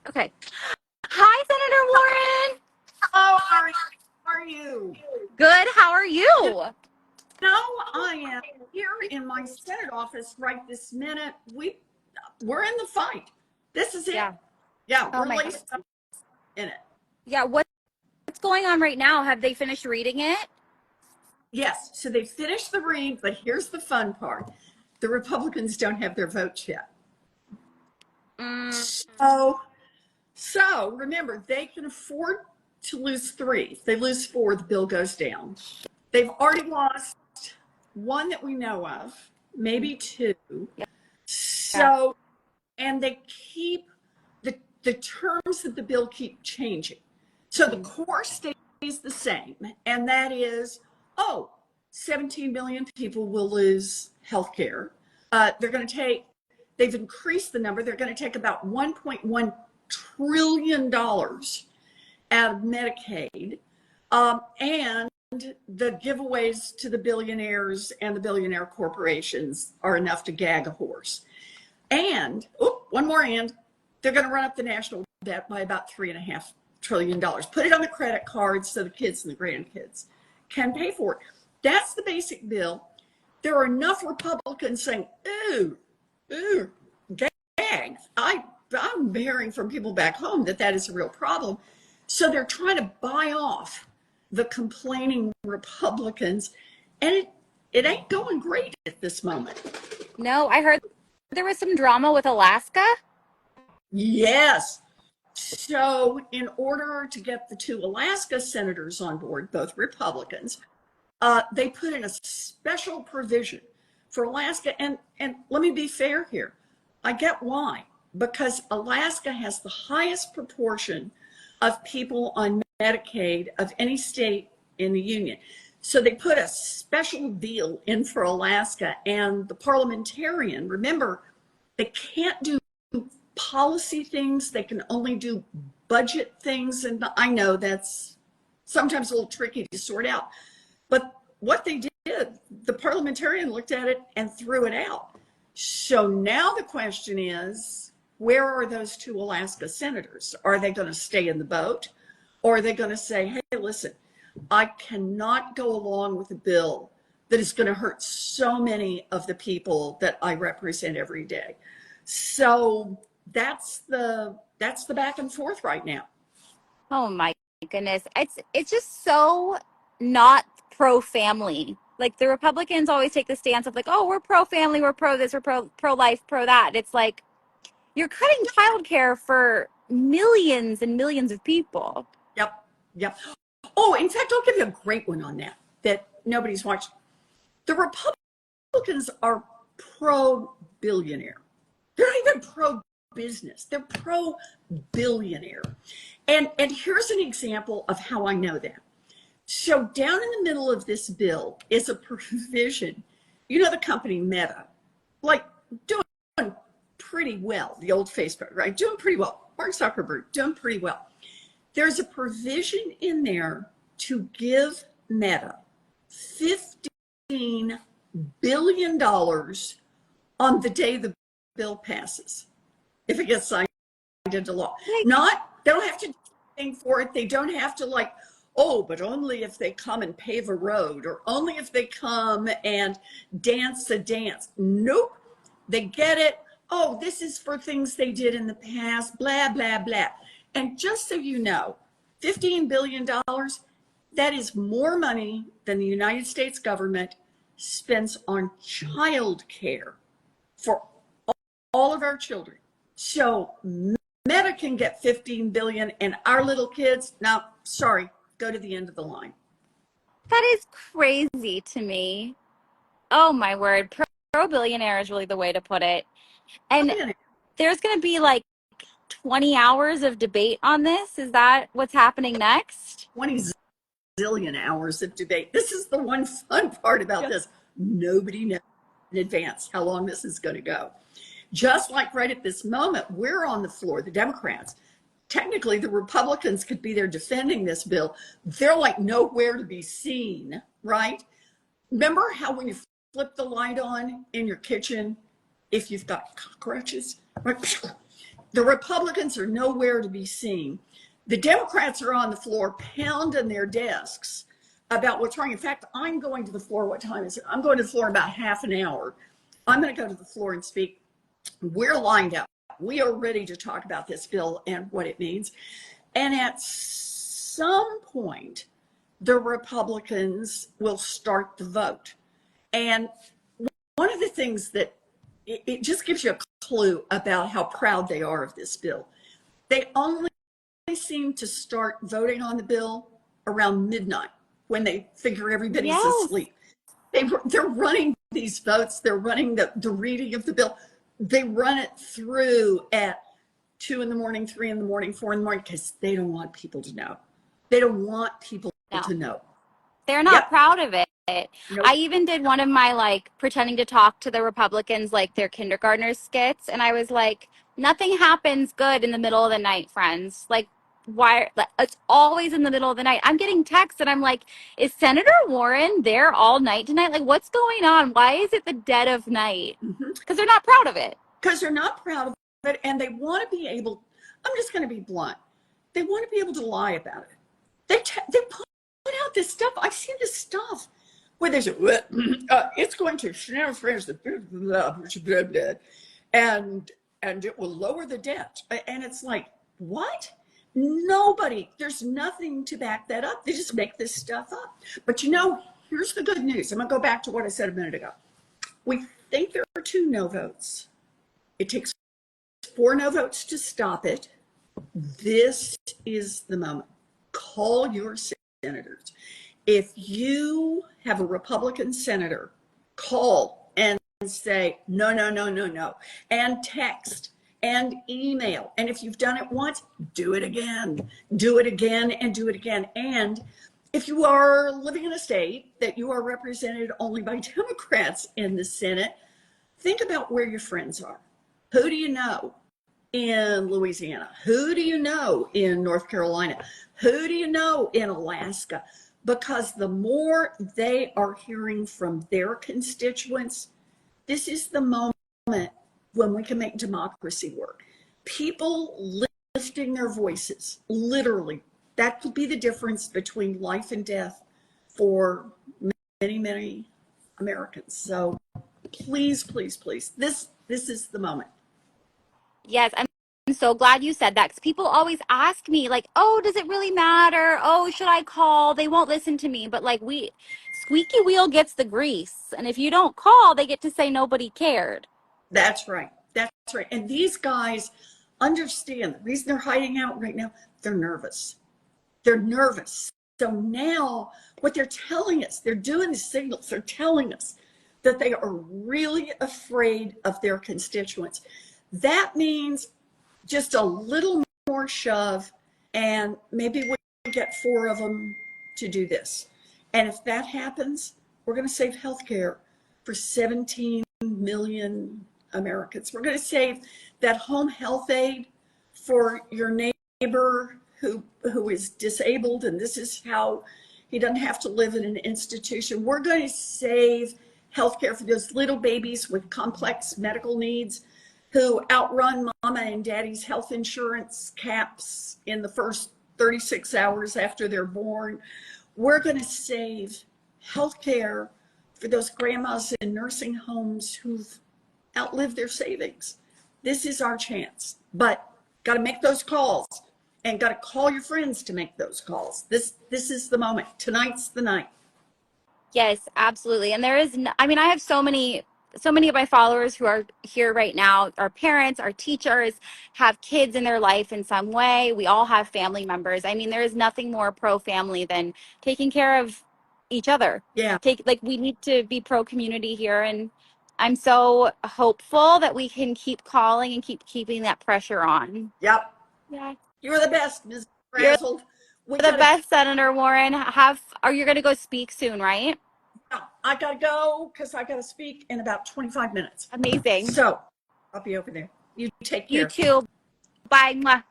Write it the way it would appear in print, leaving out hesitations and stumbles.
Okay. Hi, Senator Warren. Oh, how are you? Good. How are You you? know, I am here in my Senate office right this minute. We're in the fight. This is it. Yeah. Yeah, Oh we're my God. laced up in it. Yeah. What's going on right now? Have they finished reading it? Yes, so they finished the read, but here's the fun part. The Republicans don't have their votes yet. Mm, So remember, they can afford to lose three. If they lose four, the bill goes down. They've already lost one that we know of, maybe two. yeah. So, and they keep the terms of the bill keep changing. So the core stays the same, and that is, oh, 17 million people will lose health care. They're going to take, they've increased the number, they're going to take about $1.1 trillion dollars out of Medicaid. And the giveaways to the billionaires and the billionaire corporations are enough to gag a horse. And one more and they're going to run up the national debt by about $3.5 trillion. Put it on the credit cards so the kids and the grandkids can pay for it. That's the basic bill. There are enough Republicans saying, ooh, gag. I'm hearing from people back home that is a real problem. So they're trying to buy off the complaining Republicans, and it ain't going great at this moment. No, I heard there was some drama with Alaska. Yes. So, in order to get the two Alaska senators on board, both Republicans, they put in a special provision for Alaska. And let me be fair here. I get why. Because Alaska has the highest proportion of people on Medicaid of any state in the union. So they put a special deal in for Alaska. And the parliamentarian, remember, they can't do policy things, they can only do budget things. And I know that's sometimes a little tricky to sort out. But what they did, the parliamentarian looked at it and threw it out. So now the question is, where are those two Alaska senators? Are they going to stay in the boat? Or are they going to say, hey, listen, I cannot go along with a bill that is going to hurt so many of the people that I represent every day? So that's the back and forth right now. Oh my goodness. It's just so not pro family. Like the Republicans always take the stance of like, oh, we're pro family, we're pro this, we're pro life, pro that. It's like you're cutting childcare for millions and millions of people. Yep, yep. Oh, in fact, I'll give you a great one on that nobody's watched. The Republicans are pro billionaire. They're not even pro business. They're pro billionaire. And here's an example of how I know that. So down in the middle of this bill is a provision. You know the company Meta, like doing pretty well, the old Facebook, right? Doing pretty well. Mark Zuckerberg, doing pretty well. There's a provision in there to give Meta $15 billion on the day the bill passes, if it gets signed into law. Not, they don't have to do anything for it. They don't have to like, oh, but only if they come and pave a road, or only if they come and dance a dance. Nope. They get it. Oh, this is for things they did in the past, blah, blah, blah. And just so you know, $15 billion, that is more money than the United States government spends on child care for all of our children. So Meta can get 15 billion and our little kids, now, sorry, go to the end of the line. That is crazy to me. Oh my word. Pro billionaire is really the way to put it. And Billionaire. there's going to be like 20 hours of debate on this. Is that what's happening next? 20 zillion hours of debate. This is the one fun part about this. Nobody knows in advance how long this is going to go. Just like right at this moment, we're on the floor, the Democrats. Technically, the Republicans could be there defending this bill. They're like nowhere to be seen, right? Remember how when you flip the light on in your kitchen, if you've got cockroaches, right, The Republicans are nowhere to be seen. The Democrats are on the floor pounding their desks about what's wrong. In fact, I'm going to the floor. What time is it? I'm going to the floor in about half an hour. I'm going to go to the floor and speak. We're lined up. We are ready to talk about this bill and what it means. And at some point, the Republicans will start the vote. And one of the things that it just gives you a clue about how proud they are of this bill. They only seem to start voting on the bill around midnight when they figure everybody's asleep. They're running these votes. They're running the reading of the bill. They run it through at 2 in the morning, 3 in the morning, 4 in the morning, because they don't want people to know. They don't want people to know. They're not proud of it. Nope. I even did one of my like pretending to talk to the Republicans like their kindergartner skits, and I was like, nothing happens good in the middle of the night, friends. Like, why? It's always in the middle of the night. I'm getting texts and I'm like, is Senator Warren there all night tonight? Like, what's going on? Why is it the dead of night? Because they're not proud of it. Because they're not proud of it, and they want to be able, I'm just going to be blunt, they want to be able to lie about it. They put out this stuff. I've seen this stuff where there's it's going to and it will lower the debt. And it's like, what? Nobody, there's nothing to back that up. They just make this stuff up. But here's the good news. I'm going to go back to what I said a minute ago. We think there are 2 no votes. It takes 4 no votes to stop it. This is the moment. Call your senators. If you have a Republican senator, call and say, no, no, no, no, no, and text and email. And if you've done it once, do it again. Do it again and do it again. And if you are living in a state that you are represented only by Democrats in the Senate, think about where your friends are. Who do you know in Louisiana? Who do you know in North Carolina? Who do you know in Alaska? Because the more they are hearing from their constituents, this is the moment when we can make democracy work. People lifting their voices, literally, that could be the difference between life and death for many, many Americans. So please, please, please, this is the moment. Yes, I'm so glad you said that, because people always ask me like, oh, does it really matter? Oh, should I call? They won't listen to me. But like, squeaky wheel gets the grease. And if you don't call, they get to say nobody cared. That's right. That's right. And these guys understand the reason they're hiding out right now. They're nervous. They're nervous. So now what they're telling us, they're doing the signals. They're telling us that they are really afraid of their constituents. That means just a little more shove, and maybe we get 4 of them to do this. And if that happens, we're going to save healthcare for 17 million Americans. We're going to save that home health aid for your neighbor who is disabled, and this is how he doesn't have to live in an institution. We're going to save healthcare for those little babies with complex medical needs who outrun mama and daddy's health insurance caps in the first 36 hours after they're born. We're going to save healthcare for those grandmas in nursing homes who've outlived their savings. This is our chance, but got to make those calls and got to call your friends to make those calls. This is the moment. Tonight's the night. Yes, absolutely. And there is, I mean, I have so many of my followers who are here right now, our parents, our teachers, have kids in their life in some way. We all have family members. I mean, there is nothing more pro family than taking care of each other. Yeah. We need to be pro community here. And I'm so hopeful that we can keep calling and keep keeping that pressure on. Yep. Yeah. You're the best, Ms. You're Frazzled. the best, Senator Warren. Are you going to go speak soon, right? I got to go because I got to speak in about 25 minutes. Amazing. So I'll be over there. You take care. You too. Bye.